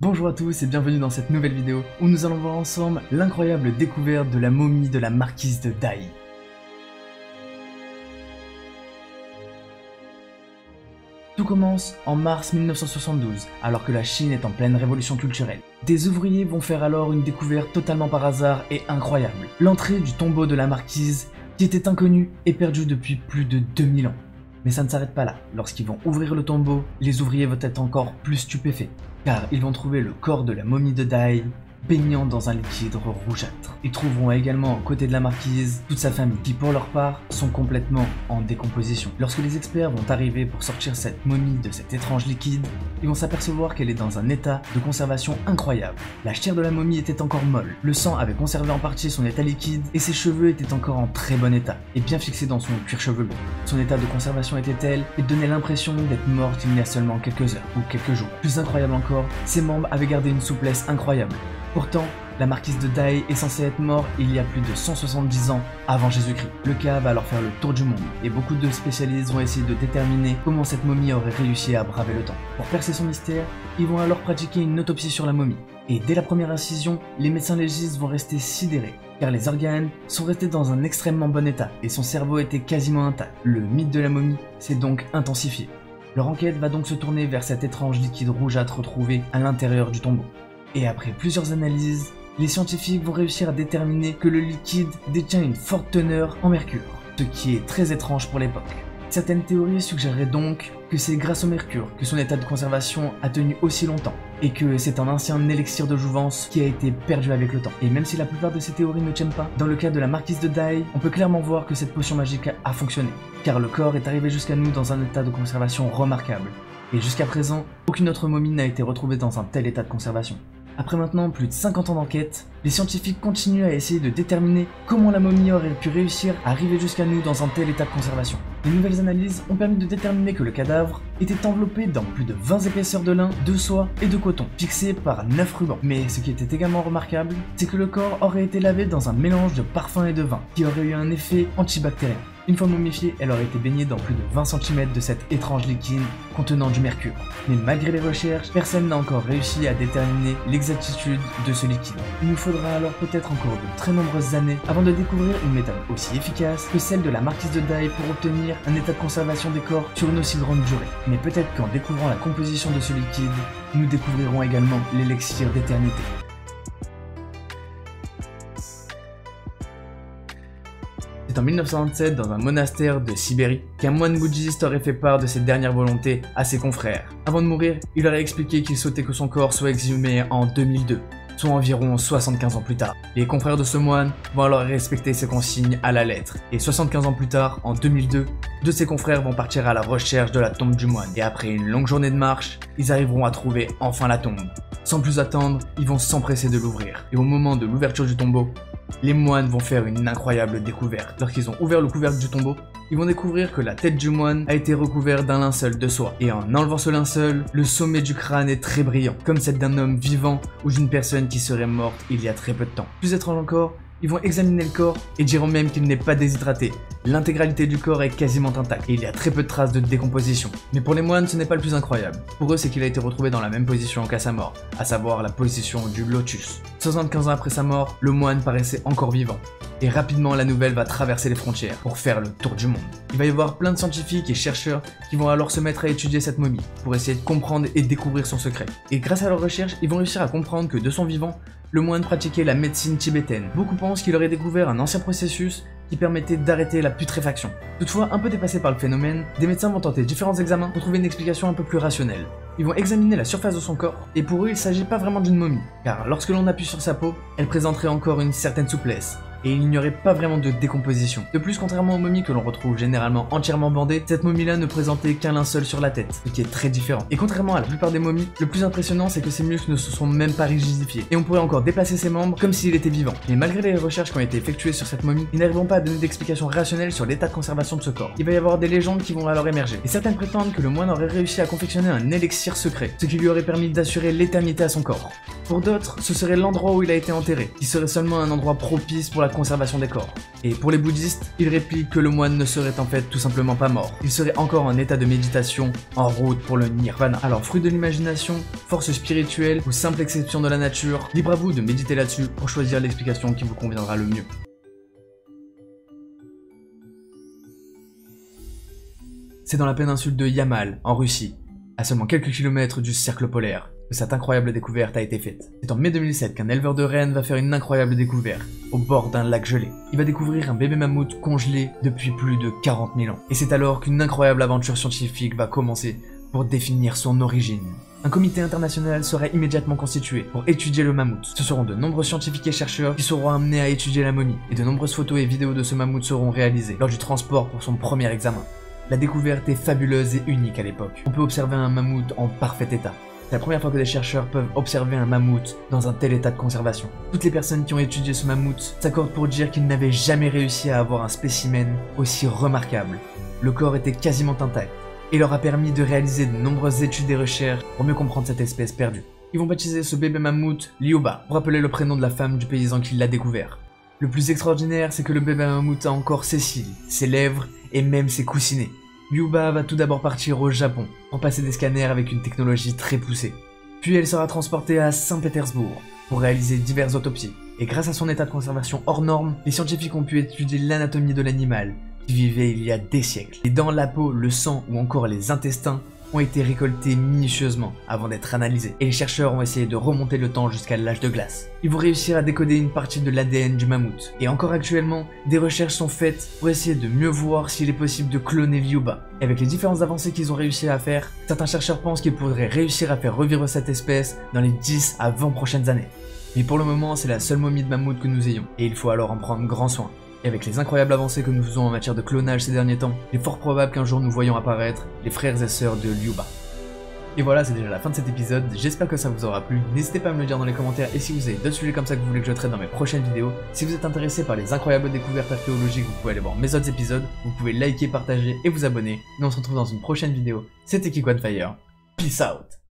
Bonjour à tous et bienvenue dans cette nouvelle vidéo où nous allons voir ensemble l'incroyable découverte de la momie de la marquise de Dai. Tout commence en mars 1972, alors que la Chine est en pleine révolution culturelle. Des ouvriers vont faire alors une découverte totalement par hasard et incroyable. L'entrée du tombeau de la marquise, qui était inconnue et perdue depuis plus de 2000 ans. Mais ça ne s'arrête pas là. Lorsqu'ils vont ouvrir le tombeau, les ouvriers vont être encore plus stupéfaits, car ils vont trouver le corps de la momie de Dai baignant dans un liquide rougeâtre. Ils trouveront également aux côtés de la marquise toute sa famille, qui pour leur part sont complètement en décomposition. Lorsque les experts vont arriver pour sortir cette momie de cet étrange liquide, ils vont s'apercevoir qu'elle est dans un état de conservation incroyable. La chair de la momie était encore molle, le sang avait conservé en partie son état liquide et ses cheveux étaient encore en très bon état et bien fixés dans son cuir chevelu. Son état de conservation était tel et donnait l'impression d'être morte il y a seulement quelques heures ou quelques jours. Plus incroyable encore, ses membres avaient gardé une souplesse incroyable. Pourtant, la marquise de Dai est censée être morte il y a plus de 170 ans avant Jésus-Christ. Le cas va alors faire le tour du monde et beaucoup de spécialistes vont essayer de déterminer comment cette momie aurait réussi à braver le temps. Pour percer son mystère, ils vont alors pratiquer une autopsie sur la momie. Et dès la première incision, les médecins légistes vont rester sidérés, car les organes sont restés dans un extrêmement bon état et son cerveau était quasiment intact. Le mythe de la momie s'est donc intensifié. Leur enquête va donc se tourner vers cet étrange liquide rougeâtre retrouvé à l'intérieur du tombeau. Et après plusieurs analyses, les scientifiques vont réussir à déterminer que le liquide détient une forte teneur en mercure, ce qui est très étrange pour l'époque. Certaines théories suggéreraient donc que c'est grâce au mercure que son état de conservation a tenu aussi longtemps, et que c'est un ancien élixir de jouvence qui a été perdu avec le temps. Et même si la plupart de ces théories ne tiennent pas, dans le cas de la marquise de Dai, on peut clairement voir que cette potion magique a fonctionné, car le corps est arrivé jusqu'à nous dans un état de conservation remarquable. Et jusqu'à présent, aucune autre momie n'a été retrouvée dans un tel état de conservation. Après maintenant plus de 50 ans d'enquête, les scientifiques continuent à essayer de déterminer comment la momie aurait pu réussir à arriver jusqu'à nous dans un tel état de conservation. Les nouvelles analyses ont permis de déterminer que le cadavre était enveloppé dans plus de 20 épaisseurs de lin, de soie et de coton, fixés par 9 rubans. Mais ce qui était également remarquable, c'est que le corps aurait été lavé dans un mélange de parfum et de vin, qui aurait eu un effet antibactérien. Une fois momifiée, elle aurait été baignée dans plus de 20 cm de cet étrange liquide contenant du mercure. Mais malgré les recherches, personne n'a encore réussi à déterminer l'exactitude de ce liquide. Il nous faudra alors peut-être encore de très nombreuses années avant de découvrir une méthode aussi efficace que celle de la marquise de Dai pour obtenir un état de conservation des corps sur une aussi grande durée. Mais peut-être qu'en découvrant la composition de ce liquide, nous découvrirons également l'élixir d'éternité. C'est en 1927, dans un monastère de Sibérie, qu'un moine bouddhiste aurait fait part de ses dernières volontés à ses confrères. Avant de mourir, il leur a expliqué qu'il souhaitait que son corps soit exhumé en 2002, soit environ 75 ans plus tard. Les confrères de ce moine vont alors respecter ses consignes à la lettre, et 75 ans plus tard, en 2002, deux de ses confrères vont partir à la recherche de la tombe du moine, et après une longue journée de marche, ils arriveront à trouver enfin la tombe. Sans plus attendre, ils vont s'empresser de l'ouvrir, et au moment de l'ouverture du tombeau, les moines vont faire une incroyable découverte. Lorsqu'ils ont ouvert le couvercle du tombeau, ils vont découvrir que la tête du moine a été recouverte d'un linceul de soie. Et en enlevant ce linceul, le sommet du crâne est très brillant, comme celle d'un homme vivant ou d'une personne qui serait morte il y a très peu de temps. Plus étrange encore, ils vont examiner le corps et diront même qu'il n'est pas déshydraté. L'intégralité du corps est quasiment intacte et il y a très peu de traces de décomposition. Mais pour les moines, ce n'est pas le plus incroyable. Pour eux, c'est qu'il a été retrouvé dans la même position qu'à sa mort, à savoir la position du lotus. 75 ans après sa mort, le moine paraissait encore vivant. Et rapidement, la nouvelle va traverser les frontières pour faire le tour du monde. Il va y avoir plein de scientifiques et chercheurs qui vont alors se mettre à étudier cette momie pour essayer de comprendre et découvrir son secret. Et grâce à leurs recherches, ils vont réussir à comprendre que de son vivant, le moine pratiquait la médecine tibétaine. Beaucoup pensent qu'il aurait découvert un ancien processus qui permettait d'arrêter la putréfaction. Toutefois, un peu dépassés par le phénomène, des médecins vont tenter différents examens pour trouver une explication un peu plus rationnelle. Ils vont examiner la surface de son corps, et pour eux, il ne s'agit pas vraiment d'une momie, car lorsque l'on appuie sur sa peau, elle présenterait encore une certaine souplesse, et il n'y aurait pas vraiment de décomposition. De plus, contrairement aux momies que l'on retrouve généralement entièrement bandées, cette momie-là ne présentait qu'un linceul sur la tête, ce qui est très différent. Et contrairement à la plupart des momies, le plus impressionnant c'est que ses muscles ne se sont même pas rigidifiés, et on pourrait encore déplacer ses membres comme s'il était vivant. Mais malgré les recherches qui ont été effectuées sur cette momie, ils n'arriveront pas à donner d'explication rationnelle sur l'état de conservation de ce corps. Il va y avoir des légendes qui vont alors émerger, et certaines prétendent que le moine aurait réussi à confectionner un élixir secret, ce qui lui aurait permis d'assurer l'éternité à son corps. Pour d'autres, ce serait l'endroit où il a été enterré, qui serait seulement un endroit propice pour la conservation des corps. Et pour les bouddhistes, ils répliquent que le moine ne serait en fait tout simplement pas mort. Il serait encore en état de méditation, en route pour le nirvana. Alors, fruit de l'imagination, force spirituelle ou simple exception de la nature, libre à vous de méditer là-dessus pour choisir l'explication qui vous conviendra le mieux. C'est dans la péninsule de Yamal, en Russie, à seulement quelques kilomètres du cercle polaire, que cette incroyable découverte a été faite. C'est en mai 2007 qu'un éleveur de rennes va faire une incroyable découverte, au bord d'un lac gelé. Il va découvrir un bébé mammouth congelé depuis plus de 40 000 ans. Et c'est alors qu'une incroyable aventure scientifique va commencer pour définir son origine. Un comité international sera immédiatement constitué pour étudier le mammouth. Ce seront de nombreux scientifiques et chercheurs qui seront amenés à étudier la momie, et de nombreuses photos et vidéos de ce mammouth seront réalisées lors du transport pour son premier examen. La découverte est fabuleuse et unique à l'époque. On peut observer un mammouth en parfait état. C'est la première fois que des chercheurs peuvent observer un mammouth dans un tel état de conservation. Toutes les personnes qui ont étudié ce mammouth s'accordent pour dire qu'ils n'avaient jamais réussi à avoir un spécimen aussi remarquable. Le corps était quasiment intact et leur a permis de réaliser de nombreuses études et recherches pour mieux comprendre cette espèce perdue. Ils vont baptiser ce bébé mammouth Liuba pour rappeler le prénom de la femme du paysan qui l'a découvert. Le plus extraordinaire, c'est que le bébé mammouth a encore ses cils, ses lèvres et même ses coussinets. Liuba va tout d'abord partir au Japon pour passer des scanners avec une technologie très poussée. Puis elle sera transportée à Saint-Pétersbourg pour réaliser diverses autopsies. Et grâce à son état de conservation hors norme, les scientifiques ont pu étudier l'anatomie de l'animal qui vivait il y a des siècles. Les dents, la peau, le sang ou encore les intestins ont été récoltés minutieusement avant d'être analysés. Et les chercheurs ont essayé de remonter le temps jusqu'à l'âge de glace. Ils vont réussir à décoder une partie de l'ADN du mammouth. Et encore actuellement, des recherches sont faites pour essayer de mieux voir s'il est possible de cloner Liuba. Et avec les différentes avancées qu'ils ont réussi à faire, certains chercheurs pensent qu'ils pourraient réussir à faire revivre cette espèce dans les 10 à 20 prochaines années. Mais pour le moment, c'est la seule momie de mammouth que nous ayons. Et il faut alors en prendre grand soin. Et avec les incroyables avancées que nous faisons en matière de clonage ces derniers temps, il est fort probable qu'un jour nous voyons apparaître les frères et sœurs de Liuba. Et voilà, c'est déjà la fin de cet épisode, j'espère que ça vous aura plu, n'hésitez pas à me le dire dans les commentaires et si vous avez d'autres sujets comme ça que vous voulez que je traite dans mes prochaines vidéos. Si vous êtes intéressé par les incroyables découvertes archéologiques, vous pouvez aller voir mes autres épisodes, vous pouvez liker, partager et vous abonner. Nous on se retrouve dans une prochaine vidéo, c'était Kiko on Fire, peace out.